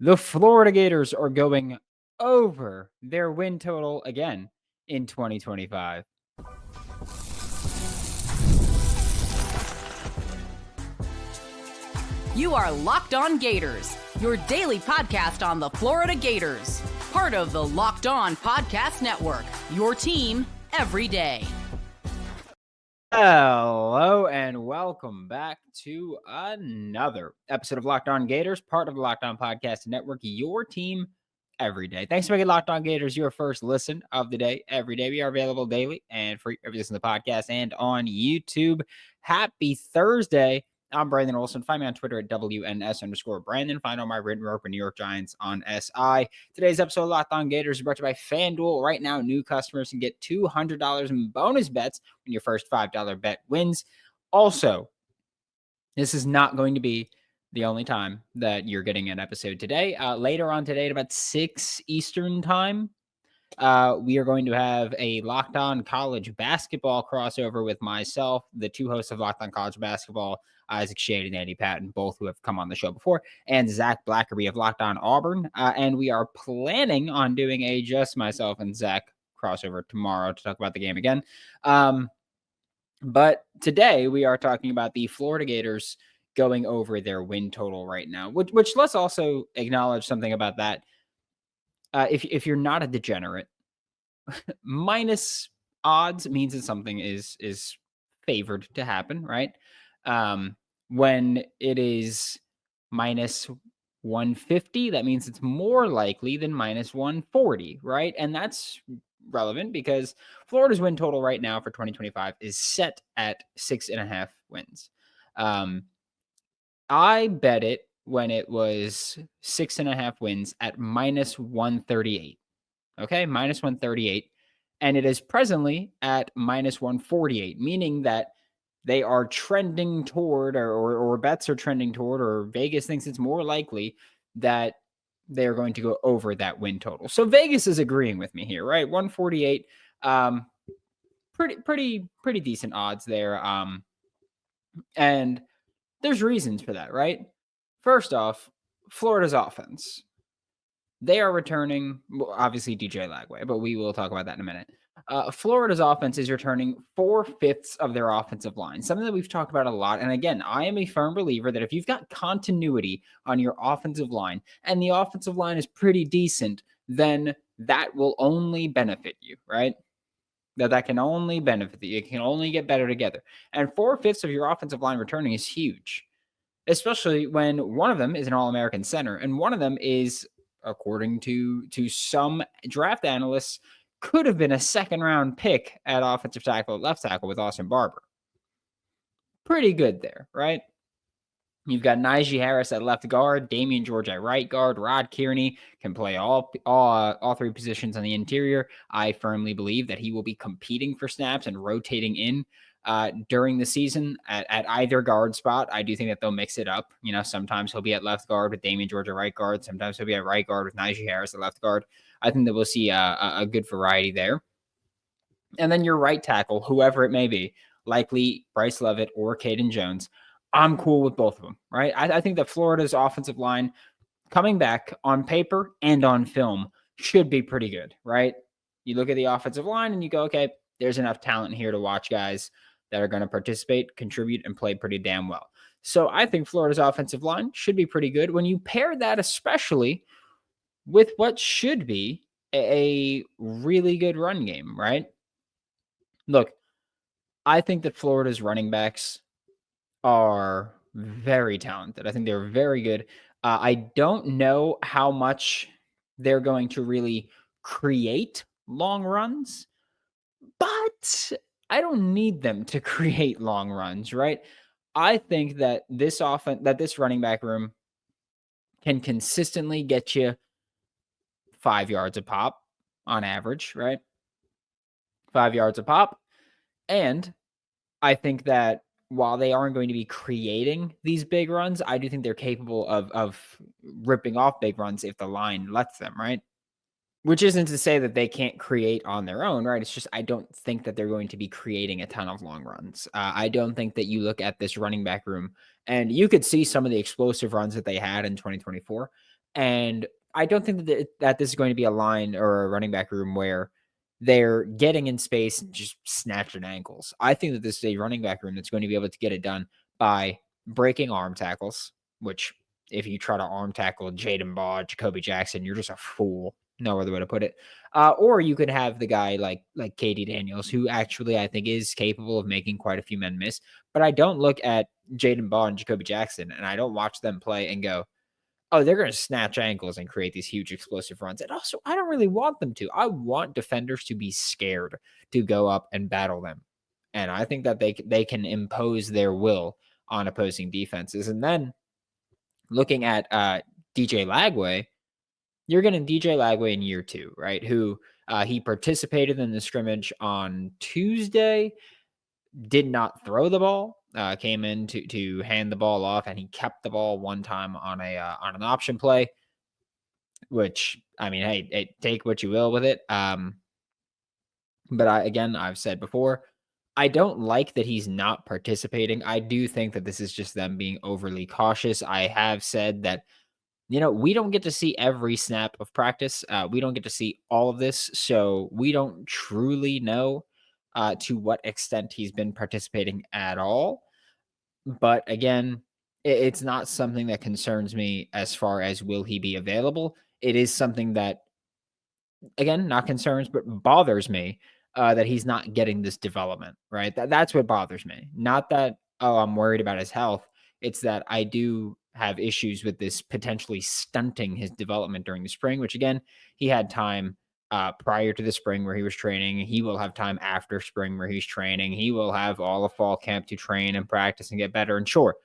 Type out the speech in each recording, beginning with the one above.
The Florida Gators are going over their win total again in 2025. You are Locked On Gators, your daily podcast on the Florida Gators. Part of the Locked On Podcast Network, your team every day. Hello and welcome back to another episode of Locked On Gators, part of the Locked On Podcast Network, your team every day. Thanks for making Locked On Gators your first listen of the day every day. We are available daily and free every listen to the podcast and on YouTube. Happy Thursday. I'm Brandon Olsen. Find me on Twitter at WNS_Brandon. Find all my written work for New York Giants on SI. Today's episode of Locked On Gators is brought to you by FanDuel. Right now, new customers can get $200 in bonus bets when your first $5 bet wins. Also, this is not going to be the only time that you're getting an episode today. Later on today at about 6 Eastern time, we are going to have a Locked On College Basketball crossover with myself, the two hosts of Locked On College Basketball, Isaac Shade and Andy Patton, both who have come on the show before, and Zach Blackerby of Locked On Auburn. And we are planning on doing a just myself and Zach crossover tomorrow to talk about the game again. But today we are talking about the Florida Gators going over their win total right now, which let's also acknowledge something about that. If you're not a degenerate, minus odds means that something is favored to happen, right? When it is minus 150, that means it's more likely than minus 140, right? And that's relevant because Florida's win total right now for 2025 is set at 6.5 wins. I bet it when it was 6.5 wins at minus 138. Okay, minus 138. And it is presently at minus 148, meaning that they are trending toward, or bets are trending toward, or Vegas thinks it's more likely that they're going to go over that win total. So Vegas is agreeing with me here, right? 148, pretty decent odds there. And there's reasons for that, right? First off, Florida's offense. They are returning, well, obviously DJ Lagway, but we will talk about that in a minute. Florida's offense is returning 4/5 of their offensive line, something that we've talked about a lot. And again, I am a firm believer that if you've got continuity on your offensive line and the offensive line is pretty decent, then that will only benefit you, right? That can only benefit you. It can only get better together. And 4/5 of your offensive line returning is huge, especially when one of them is an All-American center and one of them is, according to some draft analysts, could have been a second-round pick at offensive tackle, left tackle with Austin Barber. Pretty good there, right? You've got Knijeah at left guard, Damian George at right guard, Rod Kearney can play all three positions on the interior. I firmly believe that he will be competing for snaps and rotating in during the season at either guard spot. I do think that they'll mix it up. You know, sometimes he'll be at left guard with Damian George at right guard. Sometimes he'll be at right guard with Knijeah at left guard. I think that we'll see a good variety there. And then your right tackle, whoever it may be, likely Bryce Leavitt or Caden Jones. I'm cool with both of them, right? I think that Florida's offensive line coming back on paper and on film should be pretty good, right? You look at the offensive line and you go, okay, there's enough talent here to watch guys that are going to participate, contribute, and play pretty damn well. So I think Florida's offensive line should be pretty good. When you pair that especially with what should be a really good run game, right? Look, I think that Florida's running backs are very talented. I think they're very good. I don't know how much they're going to really create long runs, but I don't need them to create long runs, right? I think that this running back room can consistently get you 5 yards a pop on average, right? 5 yards a pop. And I think that while they aren't going to be creating these big runs, I do think they're capable of ripping off big runs if the line lets them, right? Which isn't to say that they can't create on their own, right? It's just I don't think that they're going to be creating a ton of long runs. I don't think that you look at this running back room and you could see some of the explosive runs that they had in 2024. And I don't think that this is going to be a line or a running back room where they're getting in space and just snatching ankles. I think that this is a running back room that's going to be able to get it done by breaking arm tackles, which if you try to arm tackle Jaden Baugh, Jacoby Jackson, you're just a fool. No other way to put it. Or you could have the guy like Katie Daniels, who actually I think is capable of making quite a few men miss. But I don't look at Jaden Baugh and Jacoby Jackson, and I don't watch them play and go, oh, they're going to snatch ankles and create these huge explosive runs. And also, I don't really want them to. I want defenders to be scared to go up and battle them. And I think that they can impose their will on opposing defenses. And then looking at DJ Lagway, you're getting DJ Lagway in year 2, right? Who he participated in the scrimmage on Tuesday, did not throw the ball, came in to hand the ball off, and he kept the ball one time on an option play, which, I mean, hey, take what you will with it. But I've said before, I don't like that he's not participating. I do think that this is just them being overly cautious. I have said that, we don't get to see every snap of practice. We don't get to see all of this. So we don't truly know to what extent he's been participating at all. But again, it's not something that concerns me as far as will he be available. It is something that, again, not concerns, but bothers me that he's not getting this development, right? That's what bothers me. Not that, oh, I'm worried about his health. It's that I do have issues with this potentially stunting his development during the spring, which again, he had time prior to the spring where he was training. He will have time after spring where he's training. He will have all of fall camp to train and practice and get better. And sure,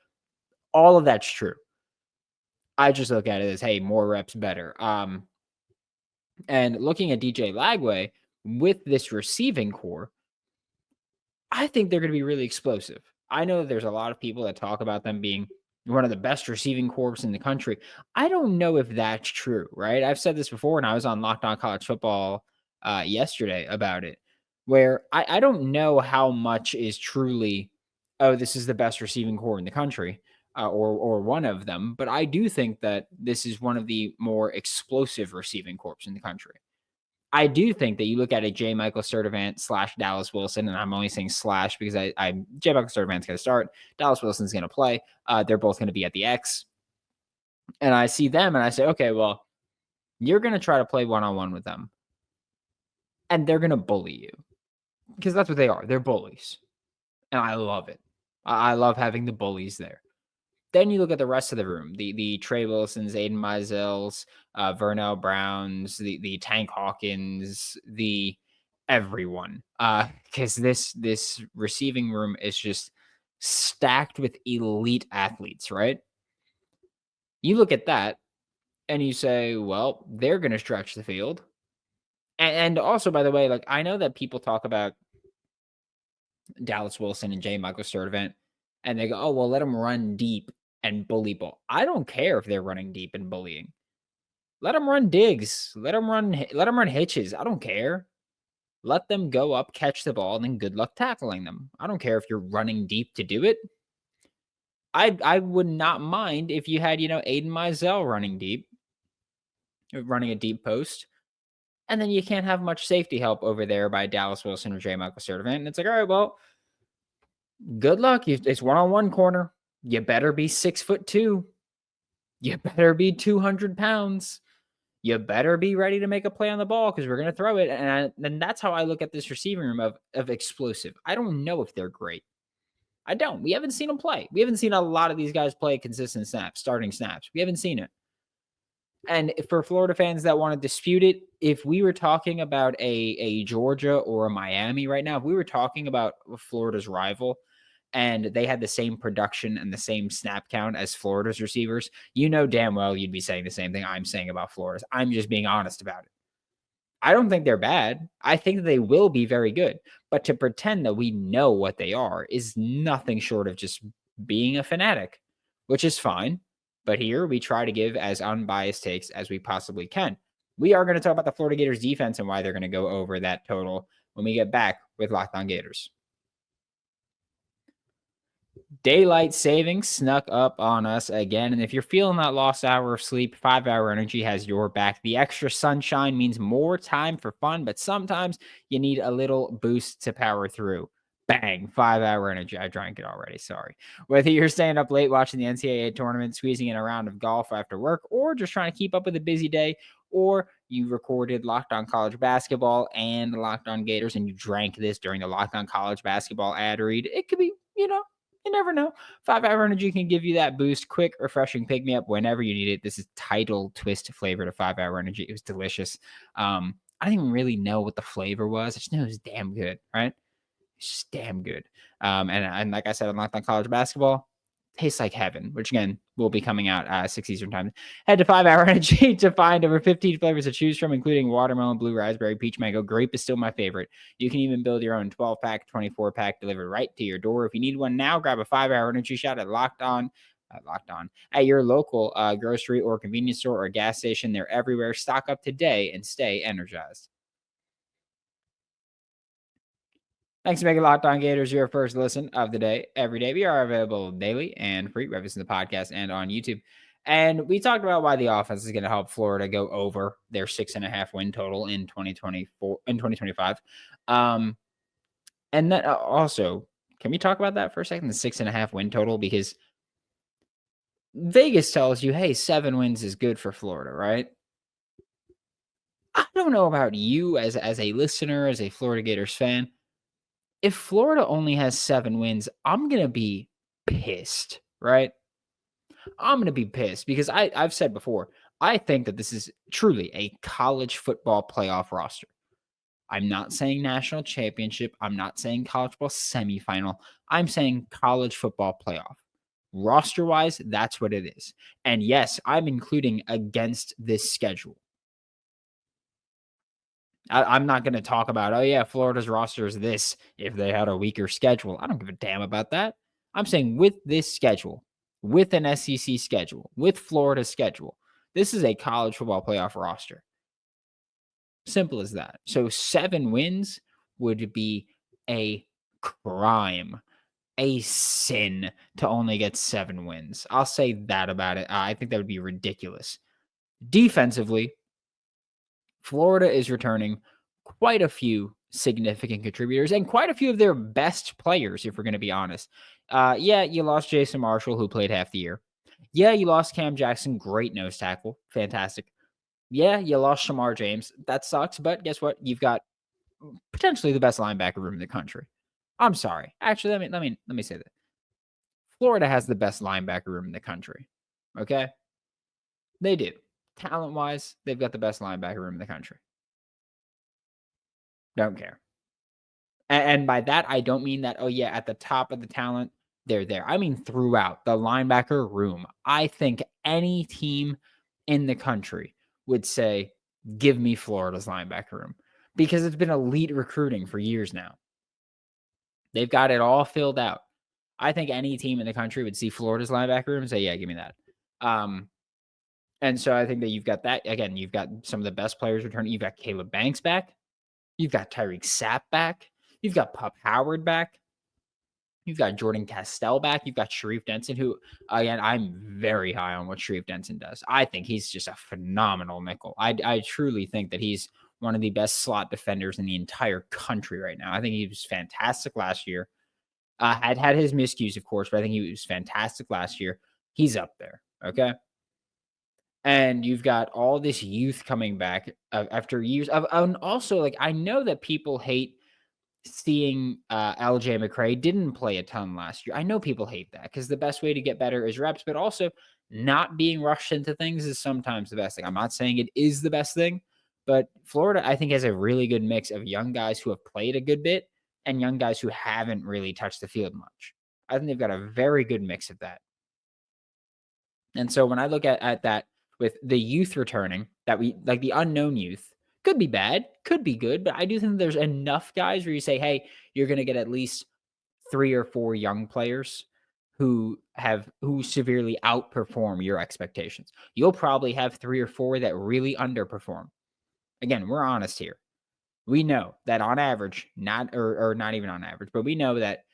all of that's true. I just look at it as, hey, more reps better. And looking at DJ Lagway with this receiving core, I think they're going to be really explosive. I know there's a lot of people that talk about them being one of the best receiving corps in the country. I don't know if that's true, right? I've said this before, and I was on Locked On College Football yesterday about it, where I don't know how much is truly, oh, this is the best receiving corps in the country. Or one of them, but I do think that this is one of the more explosive receiving corps in the country. I do think that you look at a J. Michael Sturdivant / Dallas Wilson, and I'm only saying slash because J. Michael Sturdivant's going to start. Dallas Wilson's going to play. They're both going to be at the X. And I see them and I say, okay, well, you're going to try to play one-on-one with them. And they're going to bully you because that's what they are. They're bullies. And I love it. I love having the bullies there. Then you look at the rest of the room, the Trey Wilsons, Aiden Mizell's, Vernell Browns, the Tank Hawkins, the everyone. Because this receiving room is just stacked with elite athletes, right? You look at that and you say, well, they're going to stretch the field. And also, by the way, like I know that people talk about Dallas Wilson and J. Michael Sturdivant, and they go, oh, well, let them run deep and bully ball. I don't care if they're running deep and bullying. Let them run digs. Let them run hitches. I don't care. Let them go up, catch the ball, and then good luck tackling them. I don't care if you're running deep to do it. I would not mind if you had, Aiden Mizell running deep, running a deep post, and then you can't have much safety help over there by Dallas Wilson or J. Michael Sturdivant. And it's like, all right, well, good luck. It's one-on-one corner. You better be 6'2". You better be 200 pounds. You better be ready to make a play on the ball because we're going to throw it. And that's how I look at this receiving room of explosive. I don't know if they're great. I don't. We haven't seen them play. We haven't seen a lot of these guys play consistent snaps, starting snaps. We haven't seen it. And for Florida fans that want to dispute it, if we were talking about a Georgia or a Miami right now, if we were talking about Florida's rival, and they had the same production and the same snap count as Florida's receivers, you know damn well you'd be saying the same thing I'm saying about Florida's. I'm just being honest about it. I don't think they're bad. I think they will be very good. But to pretend that we know what they are is nothing short of just being a fanatic, which is fine. But here we try to give as unbiased takes as we possibly can. We are going to talk about the Florida Gators defense and why they're going to go over that total when we get back with Locked On Gators. Daylight savings snuck up on us again. And if you're feeling that lost hour of sleep, 5 Hour Energy has your back. The extra sunshine means more time for fun, but sometimes you need a little boost to power through. Bang, 5 Hour Energy. I drank it already. Sorry. Whether you're staying up late watching the NCAA tournament, squeezing in a round of golf after work, or just trying to keep up with a busy day, or you recorded Locked On College Basketball and Locked On Gators, and you drank this during the Locked On College Basketball ad read, it could be, you never know. 5 Hour Energy can give you that boost, quick, refreshing pick me up whenever you need it. This is title twist flavor to 5 Hour Energy. It was delicious. I didn't even really know what the flavor was. I just knew it was damn good, right? It's just damn good. And like I said, on Locked On College Basketball, tastes like heaven, which again will be coming out 6 Eastern time. Head to 5 Hour Energy to find over 15 flavors to choose from, including watermelon, blue raspberry, peach mango. Grape is still my favorite. You can even build your own 12-pack, 24-pack delivered right to your door. If you need one now, grab a 5 Hour Energy shot at Locked On at your local grocery or convenience store or gas station. They're everywhere. Stock up today and stay energized. Thanks for making Locked On Gators your first listen of the day every day. We are available daily and free, whether it's in the podcast and on YouTube. And we talked about why the offense is going to help Florida go over their 6.5 win total in 2025. And then also, can we talk about that for a second? The 6.5 win total, because Vegas tells you, hey, 7 wins is good for Florida, right? I don't know about you as a listener, as a Florida Gators fan. If Florida only has 7 wins, I'm going to be pissed, right? I'm going to be pissed because I've said before, I think that this is truly a college football playoff roster. I'm not saying national championship. I'm not saying college football semifinal. I'm saying college football playoff. Roster-wise, that's what it is. And yes, I'm including against this schedule. I'm not going to talk about, oh, yeah, Florida's roster is this if they had a weaker schedule. I don't give a damn about that. I'm saying with this schedule, with an SEC schedule, with Florida's schedule, this is a college football playoff roster. Simple as that. So 7 wins would be a crime, a sin to only get 7 wins. I'll say that about it. I think that would be ridiculous. Defensively, Florida is returning quite a few significant contributors and quite a few of their best players, if we're going to be honest. Yeah, you lost Jason Marshall, who played half the year. Yeah, you lost Cam Jackson, great nose tackle, fantastic. Yeah, you lost Shamar James. That sucks, but guess what? You've got potentially the best linebacker room in the country. I'm sorry. Actually, let me say that. Florida has the best linebacker room in the country. Okay? They do. Talent-wise, they've got the best linebacker room in the country. Don't care. And by that, I don't mean that, oh, yeah, at the top of the talent, they're there. I mean throughout the linebacker room. I think any team in the country would say, give me Florida's linebacker room, because it's been elite recruiting for years now. They've got it all filled out. I think any team in the country would see Florida's linebacker room and say, yeah, give me that. And so I think that you've got that. Again, you've got some of the best players returning. You've got Caleb Banks back. You've got Tyreek Sapp back. You've got Pup Howard back. You've got Jordan Castell back. You've got Sharif Denson, who, again, I'm very high on what Sharif Denson does. I think he's just a phenomenal nickel. I truly think that he's one of the best slot defenders in the entire country right now. I think he was fantastic last year. Had his miscues, of course, but I think he was fantastic last year. He's up there, okay? And you've got all this youth coming back after years of, and also, like, I know that people hate seeing LJ McCray didn't play a ton last year. I know people hate that because the best way to get better is reps, but also not being rushed into things is sometimes the best thing. I'm not saying it is the best thing, but Florida, I think, has a really good mix of young guys who have played a good bit and young guys who haven't really touched the field much. I think they've got a very good mix of that. And so when I look at that with the youth returning, that we like the unknown youth, could be bad, could be good, but I do think there's enough guys where you say, hey, you're going to get at least 3 or 4 young players who severely outperform your expectations. You'll probably have 3 or 4 that really underperform. Again, we're honest here. We know that on average, not even on average, but we know that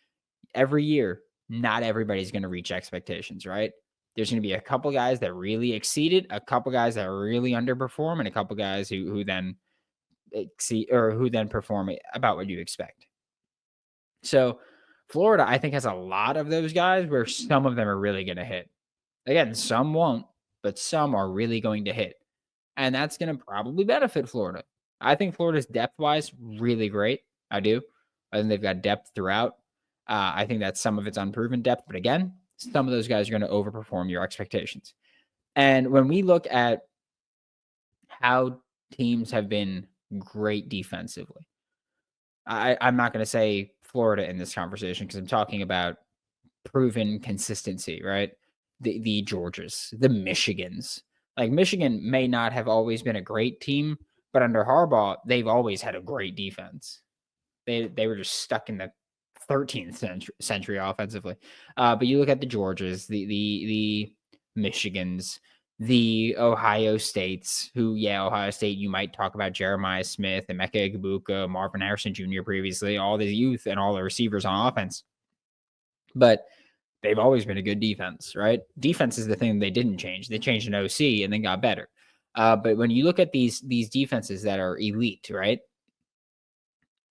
every year not everybody's going to reach expectations, right? There's going to be a couple guys that really exceeded, a couple guys that really underperform, and a couple guys who then exceed or who then perform about what you expect. So Florida, I think, has a lot of those guys where some of them are really going to hit. Again, some won't, but some are really going to hit. And that's going to probably benefit Florida. I think Florida's depth-wise really great. I do. I think they've got depth throughout. I think that some of it's unproven depth, but again, some of those guys are going to overperform your expectations. And when we look at how teams have been great defensively, I'm not going to say Florida in this conversation because I'm talking about proven consistency, right? The Georgias, the Michigans. Like Michigan may not have always been a great team, but under Harbaugh, they've always had a great defense. They were just stuck in the 13th century offensively. But you look at the Georgias, the Michigans, the Ohio States, who, Ohio State, you might talk about Jeremiah Smith, Emeka Egbuka, Marvin Harrison Jr. previously, all the youth and all the receivers on offense. But they've always been a good defense, right? Defense is the thing they didn't change. They changed an OC and then got better. But when you look at these defenses that are elite, right?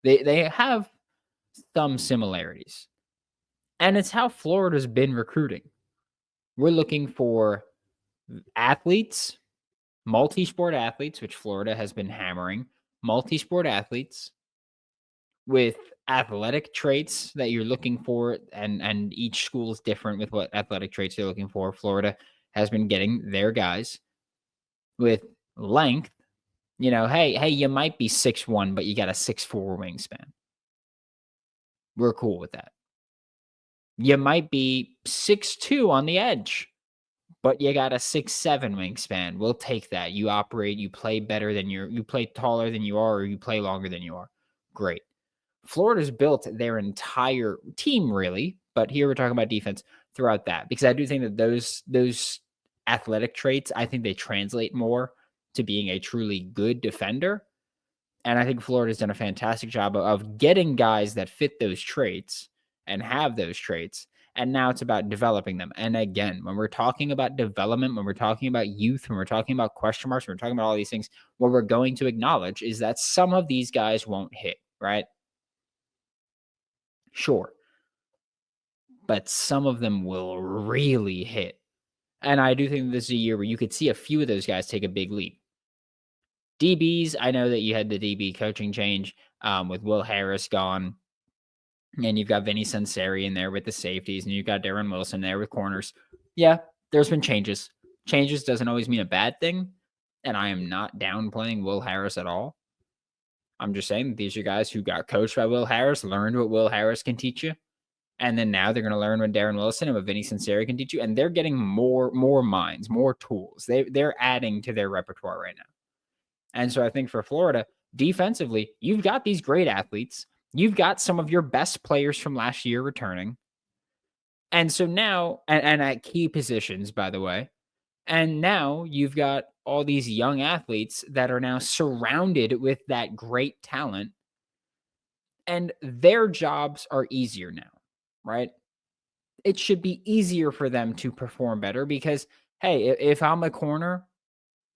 They have some similarities. And it's how Florida's been recruiting. We're looking for athletes, multi-sport athletes, which Florida has been hammering, multi-sport athletes with athletic traits that you're looking for, and each school is different with what athletic traits they're looking for. Florida has been getting their guys with length. Hey, you might be 6'1", but you got a 6'4" wingspan. We're cool with that. You might be 6'2" on the edge, but you got a 6'7" wingspan. We'll take that. You operate, you play better than you play taller than you are, or you play longer than you are. Great. Florida's built their entire team, really, but here we're talking about defense throughout that, because I do think that those athletic traits, I think they translate more to being a truly good defender. And I think Florida's done a fantastic job of getting guys that fit those traits and have those traits. And now it's about developing them. And again, when we're talking about development, when we're talking about youth, when we're talking about question marks, when we're talking about all these things, what we're going to acknowledge is that some of these guys won't hit, right? Sure. But some of them will really hit. And I do think this is a year where you could see a few of those guys take a big leap. DBs, I know that you had the DB coaching change with Will Harris gone. And you've got Vinny Sunseri in there with the safeties. And you've got Darren Wilson there with corners. Yeah, there's been changes. Changes doesn't always mean a bad thing. And I am not downplaying Will Harris at all. I'm just saying these are guys who got coached by Will Harris, learned what Will Harris can teach you. And then now they're going to learn what Darren Wilson and what Vinny Sunseri can teach you. And they're getting more minds, more tools. They're adding to their repertoire right now. And so I think for Florida, defensively, you've got these great athletes. You've got some of your best players from last year returning. And so now, and at key positions, by the way, and now you've got all these young athletes that are now surrounded with that great talent. And their jobs are easier now, right? It should be easier for them to perform better because, hey, if I'm a corner,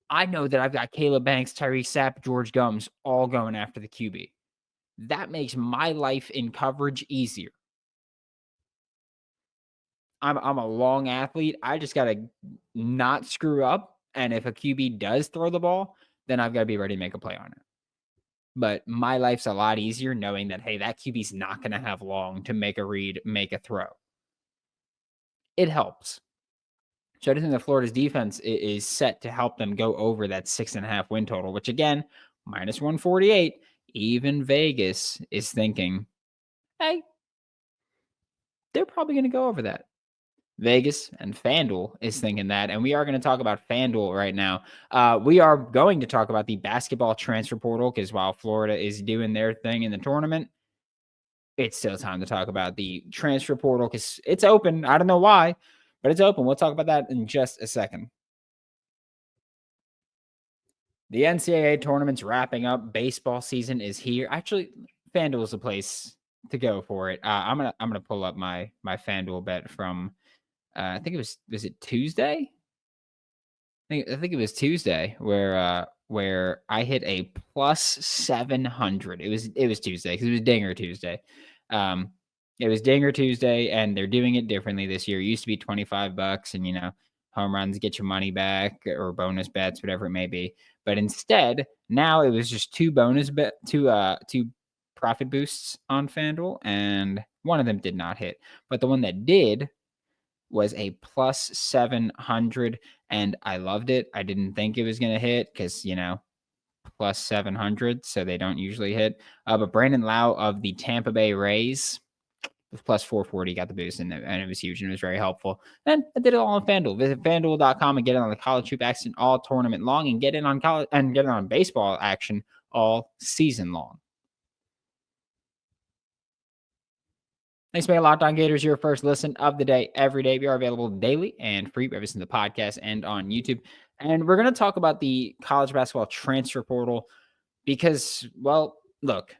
I know that I've got Caleb Banks, Tyreek Sapp, George Gums all going after the QB. That makes my life in coverage easier. I'm a long athlete. I just got to not screw up. And if a QB does throw the ball, then I've got to be ready to make a play on it. But my life's a lot easier knowing that, hey, that QB's not going to have long to make a read, make a throw. It helps. So I do think that Florida's defense is set to help them go over that 6.5 win total, which again, minus 148, even Vegas is thinking, hey, they're probably going to go over that. Vegas and FanDuel is thinking that, and we are going to talk about FanDuel right now. We are going to talk about the basketball transfer portal because while Florida is doing their thing in the tournament, it's still time to talk about the transfer portal because it's open. I don't know why, but it's open. We'll talk about that in just a second. The NCAA tournament's wrapping up. Baseball season is here. Actually, FanDuel is the place to go for it. I'm gonna pull up my FanDuel bet from I think was it Tuesday? I think it was Tuesday where I hit a plus 700. It was Tuesday because it was Dinger Tuesday. Um, it was Dinger Tuesday, and they're doing it differently this year. It used to be $25, and home runs get your money back or bonus bets, whatever it may be. But instead, now it was just two profit boosts on FanDuel, and one of them did not hit. But the one that did was a plus 700, and I loved it. I didn't think it was going to hit because, plus 700, so they don't usually hit. But Brandon Lau of the Tampa Bay Rays was plus 440, got the boost, and it was huge, and it was very helpful. And I did it all on FanDuel. Visit FanDuel.com and get in on the college hoop action all tournament long, and get in on college and get in on baseball action all season long. Thanks for making Locked On Gators your first listen of the day every day. We are available daily and free ever since the podcast and on YouTube. And we're going to talk about the college basketball transfer portal because, well, look,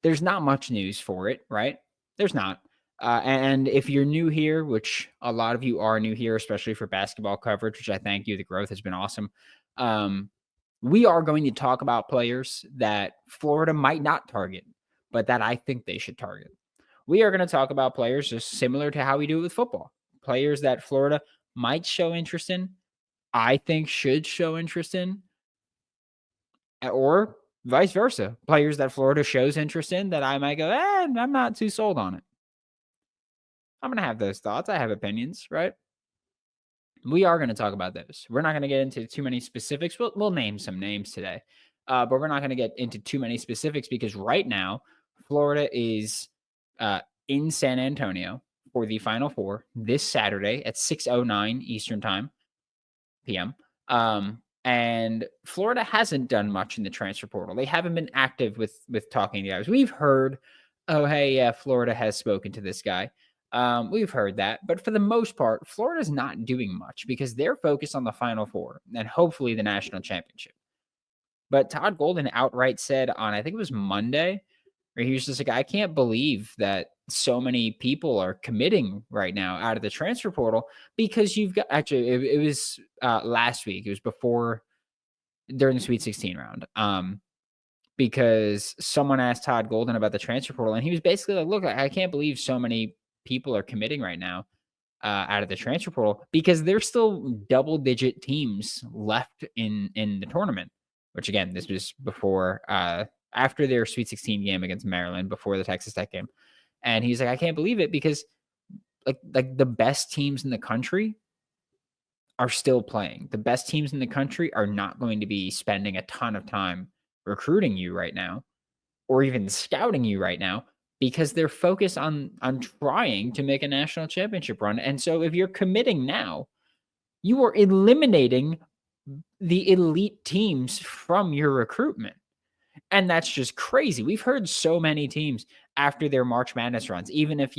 there's not much news for it, right? There's not. And if you're new here, which a lot of you are new here, especially for basketball coverage, which I thank you, the growth has been awesome. We are going to talk about players that Florida might not target, but that I think they should target. We are going to talk about players just similar to how we do it with football. Players that Florida might show interest in, I think should show interest in, or vice versa. Players that Florida shows interest in that I might go, I'm not too sold on it. I'm going to have those thoughts. I have opinions, right? We are going to talk about those. We're not going to get into too many specifics. We'll name some names today, but we're not going to get into too many specifics because right now, Florida is in San Antonio for the Final Four this Saturday at 6:09 Eastern Time, PM. And Florida hasn't done much in the transfer portal. They haven't been active with talking to guys. We've heard, oh, hey, yeah, Florida has spoken to this guy. We've heard that. But for the most part, Florida's not doing much because they're focused on the Final Four and hopefully the national championship. But Todd Golden outright said on, I think it was Monday, where he was just like, I can't believe that so many people are committing right now out of the transfer portal because you've got actually it was last week. It was before during the Sweet 16 round. Because someone asked Todd Golden about the transfer portal, and he was basically like, look, I can't believe so many people are committing right now out of the transfer portal because there's still double-digit teams left in the tournament, which again, this was before after their Sweet 16 game against Maryland, before the Texas Tech game. And he's like, I can't believe it because like the best teams in the country are still playing. The best teams in the country are not going to be spending a ton of time recruiting you right now or even scouting you right now because they're focused on trying to make a national championship run. And so if you're committing now, you are eliminating the elite teams from your recruitment. And that's just crazy. We've heard so many teams after their March Madness runs, even if,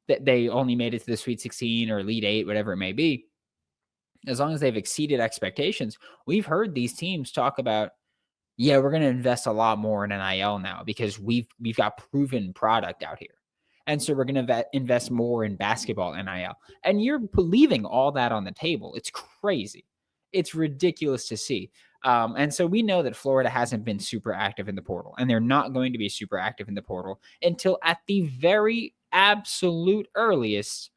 that they only made it to the Sweet 16 or Elite 8, whatever it may be, as long as they've exceeded expectations, we've heard these teams talk about, yeah, we're going to invest a lot more in NIL now because we've got proven product out here. And so we're going to invest more in basketball NIL. And you're leaving all that on the table. It's crazy. It's ridiculous to see. And so we know that Florida hasn't been super active in the portal, and they're not going to be super active in the portal until at the very absolute earliest,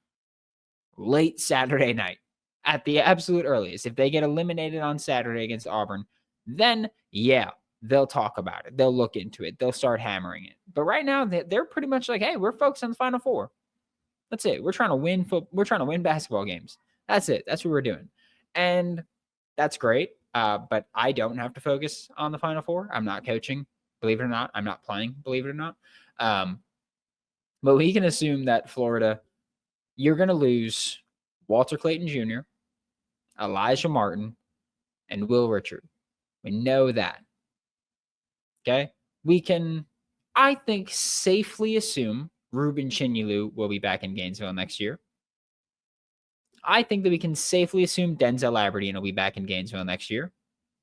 late Saturday night. At the absolute earliest. If they get eliminated on Saturday against Auburn, then yeah, they'll talk about it. They'll look into it. They'll start hammering it. But right now, they're pretty much like, hey, we're focused on the Final Four. That's it. We're trying to win. We're trying to win basketball games. That's it. That's what we're doing. And that's great. But I don't have to focus on the Final Four. I'm not coaching, believe it or not. I'm not playing, believe it or not. But we can assume that Florida, you're going to lose Walter Clayton Jr., Elijah Martin, and Will Richard. We know that. Okay? We can, I think, safely assume Ruben Chinyelu will be back in Gainesville next year. I think that we can safely assume Denzel Aberdeen will be back in Gainesville next year.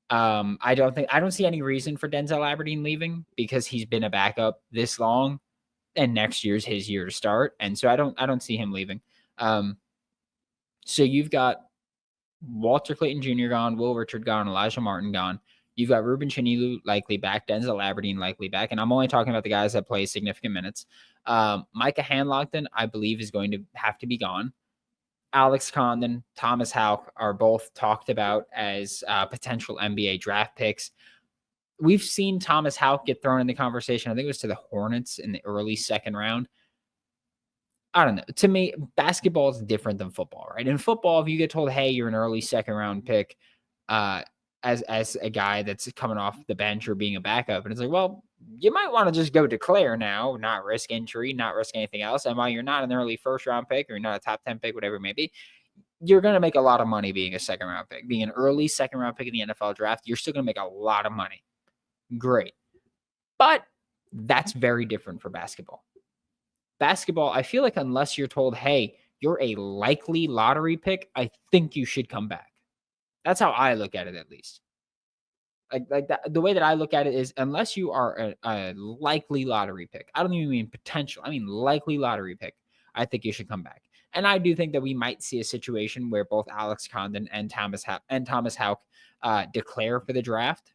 I don't see any reason for Denzel Aberdeen leaving because he's been a backup this long. and next year's his year to start. And so I don't see him leaving. So you've got Walter Clayton Jr. gone, Will Richard gone, Elijah Martin gone. You've got Ruben Chinilu likely back, Denzel Aberdeen likely back, and I'm only talking about the guys that play significant minutes. Micah Hanlogton, I believe, is going to have to be gone. Alex Condon, Thomas Houck are both talked about as potential NBA draft picks. We've seen Thomas Houck get thrown in the conversation. I think it was to the Hornets in the early second round. I don't know. To me, basketball is different than football, right? In football, if you get told, hey, you're an early second round pick as a guy that's coming off the bench or being a backup, and it's like, well, you might want to just go declare now, not risk injury, not risk anything else. And while you're not an early first round pick or you're not a top 10 pick, whatever it may be, you're going to make a lot of money being a second round pick. Being an early second round pick in the NFL draft, you're still going to make a lot of money. Great. But that's very different for basketball. Basketball, I feel like unless you're told, hey, you're a likely lottery pick, I think you should come back. That's how I look at it, at least. Like that, the way that I look at it is, unless you are a likely lottery pick, I don't even mean potential, I mean likely lottery pick, I think you should come back. And I do think that we might see a situation where both Alex Condon and Thomas Houck declare for the draft,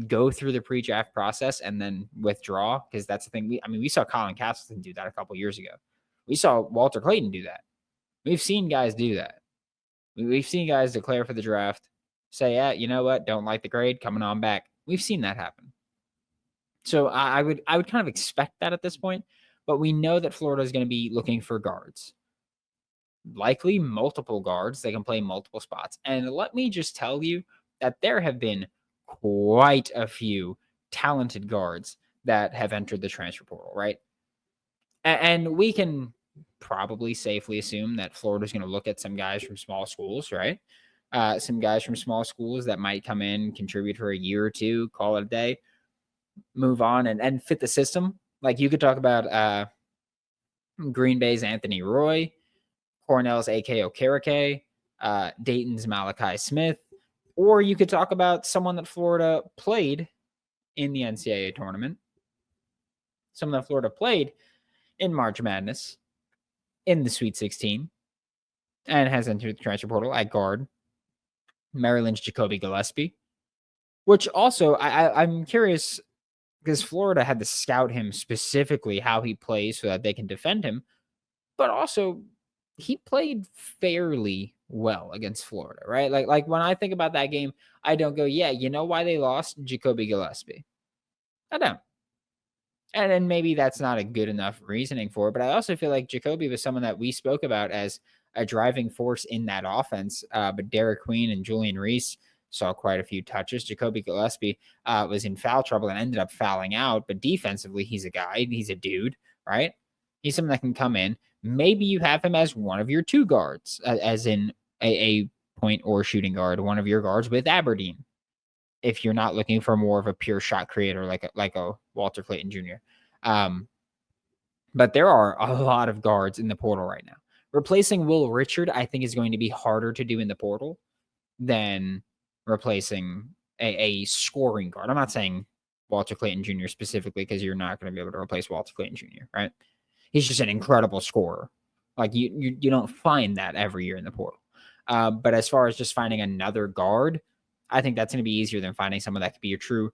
go through the pre-draft process, and then withdraw, because that's the thing. We saw Colin Castleton do that a couple years ago. We saw Walter Clayton do that. We've seen guys do that. We've seen guys declare for the draft, say, yeah, you know what, don't like the grade, coming on back. We've seen that happen. So I would kind of expect that at this point, but we know that Florida is going to be looking for guards. Likely multiple guards. They can play multiple spots. And let me just tell you that there have been quite a few talented guards that have entered the transfer portal, right? And we can probably safely assume that Florida's going to look at some guys from small schools, right? Some guys from small schools that might come in, contribute for a year or two, call it a day, move on and fit the system. Like you could talk about Green Bay's Anthony Roy, Cornell's A.K. Okereke, Dayton's Malachi Smith, or you could talk about someone that Florida played in the NCAA tournament, someone that Florida played in March Madness, in the Sweet 16, and has entered the transfer portal at guard, Maryland's Jacoby Gillespie, which also I'm curious, because Florida had to scout him specifically how he plays so that they can defend him, but also he played fairly well against Florida, right? Like when I think about that game, I don't go, yeah, you know why they lost? Jacoby Gillespie. I don't. And then maybe that's not a good enough reasoning for it, but I also feel like Jacoby was someone that we spoke about as a driving force in that offense. But Derek Queen and Julian Reese saw quite a few touches. Jacoby Gillespie was in foul trouble and ended up fouling out, but defensively, he's a guy. He's a dude, right? He's someone that can come in. Maybe you have him as one of your two guards, as in a point or shooting guard, one of your guards with Aberdeen, if you're not looking for more of a pure shot creator like a Walter Clayton Jr. But there are a lot of guards in the portal right now. Replacing Will Richard, I think, is going to be harder to do in the portal than replacing a scoring guard. I'm not saying Walter Clayton Jr. specifically, because you're not going to be able to replace Walter Clayton Jr., right? He's just an incredible scorer. Like you don't find that every year in the portal. But as far as just finding another guard, I think that's going to be easier than finding someone that could be your true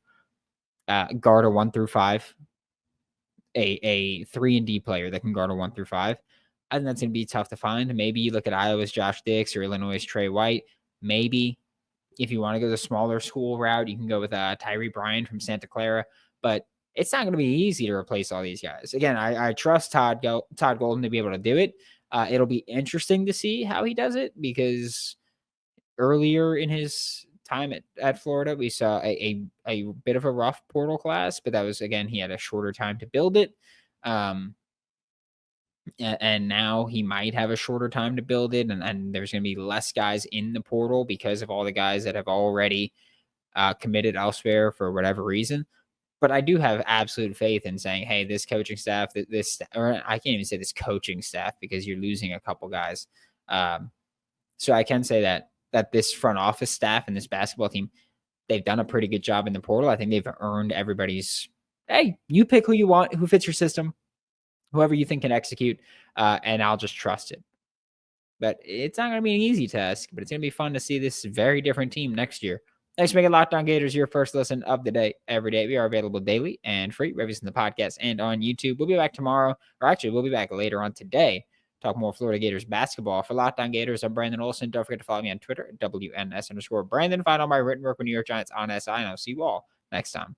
guard a 1 through 5, a 3-and-D player that can guard a 1 through 5. I think that's going to be tough to find. Maybe you look at Iowa's Josh Dix or Illinois' Trey White. Maybe if you want to go the smaller school route, you can go with Tyree Bryan from Santa Clara. But it's not going to be easy to replace all these guys. Again, I trust Todd Golden to be able to do it. It'll be interesting to see how he does it, because earlier in his time at Florida, we saw a bit of a rough portal class, but that was, again, he had a shorter time to build it. And now he might have a shorter time to build it, and there's going to be less guys in the portal because of all the guys that have already committed elsewhere for whatever reason. But I do have absolute faith in saying, hey, this coaching staff, or I can't even say this coaching staff, because you're losing a couple guys. So I can say that this front office staff and this basketball team, they've done a pretty good job in the portal. I think they've earned everybody's, hey, you pick who you want, who fits your system. whoever you think can execute, and I'll just trust it. But it's not going to be an easy task, but it's going to be fun to see this very different team next year. Thanks for making Locked On Gators your first listen of the day every day. We are available daily and free, reviews in the podcast and on YouTube. We'll be back tomorrow, or actually, we'll be back later on today. Talk more Florida Gators basketball. For Locked On Gators, I'm Brandon Olsen. Don't forget to follow me on Twitter at WNS_Brandon. Find all my written work with New York Giants on SI, and I'll see you all next time.